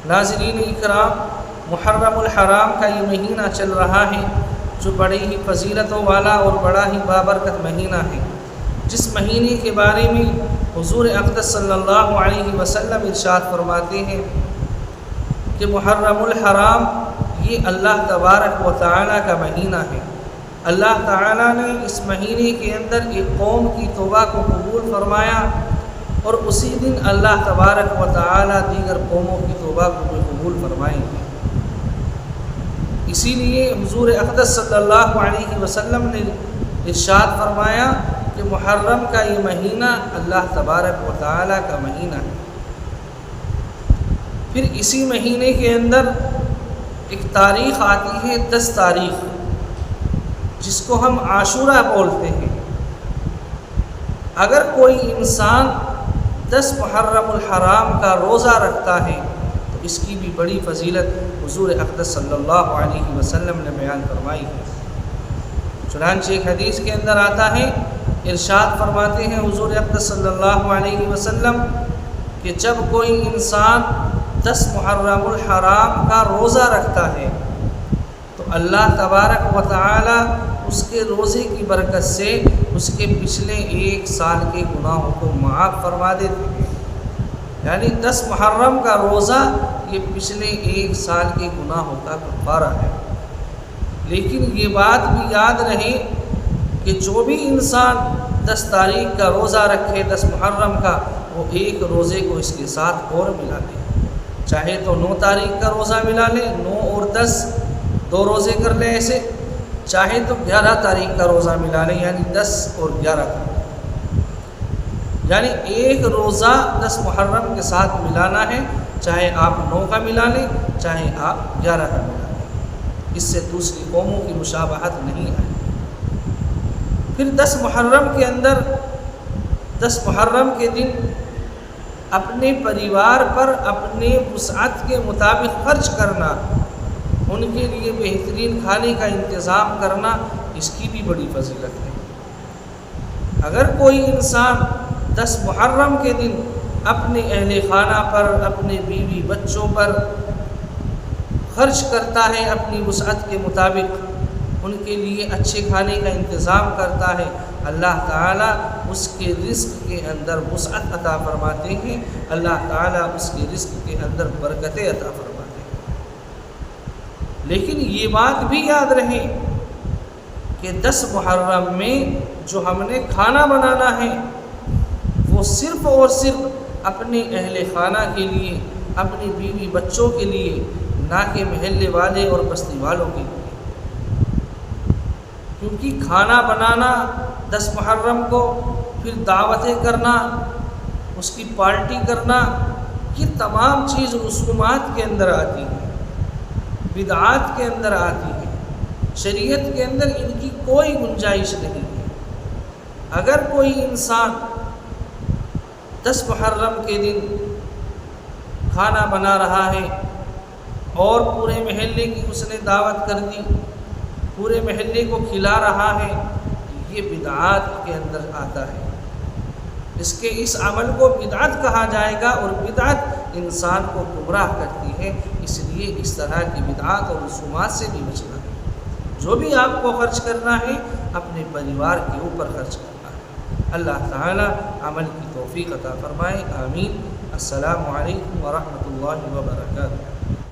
ناظرین اکرام، محرم الحرام کا یہ مہینہ چل رہا ہے جو بڑی ہی فضیلتوں والا اور بڑا ہی بابرکت مہینہ ہے، جس مہینے کے بارے میں حضور اقدس صلی اللہ علیہ وسلم ارشاد فرماتے ہیں کہ محرم الحرام یہ اللہ تبارک و تعالیٰ کا مہینہ ہے۔ اللہ تعالیٰ نے اس مہینے کے اندر ایک قوم کی توبہ کو قبول فرمایا اور اسی دن اللہ تبارک و تعالیٰ دیگر قوموں کی توبہ کو بھی قبول فرمائیں گے۔ اسی لیے حضور اقدس صلی اللہ علیہ وسلم نے ارشاد فرمایا کہ محرم کا یہ مہینہ اللہ تبارک و تعالیٰ کا مہینہ ہے۔ پھر اسی مہینے کے اندر ایک تاریخ آتی ہے 10 تاریخ، جس کو ہم عاشورہ بولتے ہیں۔ اگر کوئی انسان 10 محرم الحرام کا روزہ رکھتا ہے تو اس کی بھی بڑی فضیلت حضور اقدس صلی اللہ علیہ وسلم نے بیان فرمائی ہے۔ چنانچہ ایک حدیث کے اندر آتا ہے، ارشاد فرماتے ہیں حضور اقدس صلی اللہ علیہ وسلم کہ جب کوئی انسان 10 محرم الحرام کا روزہ رکھتا ہے تو اللہ تبارک و تعالی اس کے روزے کی برکت سے اس کے پچھلے 1 سال کے گناہوں کو معاف فرما دیتے ہیں۔ یعنی 10 محرم کا روزہ یہ پچھلے 1 سال کے گناہوں کا کفارہ ہے۔ لیکن یہ بات بھی یاد رہے کہ جو بھی انسان 10 تاریخ کا روزہ رکھے 10 محرم کا، وہ ایک روزے کو اس کے ساتھ اور ملا لے، چاہے تو 9 تاریخ کا روزہ ملا لے، 9 اور 10 2 روزے کر لے ایسے، چاہے تو 11 تاریخ کا روزہ ملا لے، یعنی 10 اور 11 کا، یعنی ایک روزہ 10 محرم کے ساتھ ملانا ہے، چاہے آپ 9 کا ملا لیں چاہے آپ 11 کا ملا لیں، اس سے دوسری قوموں کی مشابہت نہیں آئے۔ پھر 10 محرم کے اندر 10 محرم کے دن اپنے پریوار پر اپنے وسعت کے مطابق خرچ کرنا، ان کے لیے بہترین کھانے کا انتظام کرنا، اس کی بھی بڑی فضیلت ہے۔ اگر کوئی انسان 10 محرم کے دن اپنے اہل خانہ پر، اپنے بیوی بچوں پر خرچ کرتا ہے اپنی وسعت کے مطابق، ان کے لیے اچھے کھانے کا انتظام کرتا ہے، اللہ تعالیٰ اس کے رزق کے اندر وسعت عطا فرماتے ہیں، اللہ تعالیٰ اس کے رزق کے اندر برکتیں عطا فرماتے ہیں۔ لیکن یہ بات بھی یاد رہے کہ 10 محرم میں جو ہم نے کھانا بنانا ہے وہ صرف اور صرف اپنے اہل خانہ کے لیے، اپنی بیوی بچوں کے لیے، نہ کہ محلے والے اور بستی والوں کے لیے، کیونکہ کھانا بنانا 10 محرم کو، پھر دعوتیں کرنا، اس کی پارٹی کرنا، یہ تمام چیز رسومات کے اندر آتی ہیں، بدعات کے اندر آتی ہے، شریعت کے اندر ان کی کوئی گنجائش نہیں ہے۔ اگر کوئی انسان 10 محرم کے دن کھانا بنا رہا ہے اور پورے محلے کی اس نے دعوت کر دی، پورے محلے کو کھلا رہا ہے، یہ بدعات کے اندر آتا ہے، اس عمل کو بدعت کہا جائے گا، اور بدعت انسان کو گمراہ کرتی ہے۔ اس لیے اس طرح کی بدعات اور رسومات سے بھی بچنا ہے۔ جو بھی آپ کو خرچ کرنا ہے اپنے پریوار کے اوپر خرچ کرنا ہے۔ اللہ تعالی عمل کی توفیق عطا فرمائے، آمین۔ السلام علیکم ورحمۃ اللہ وبرکاتہ۔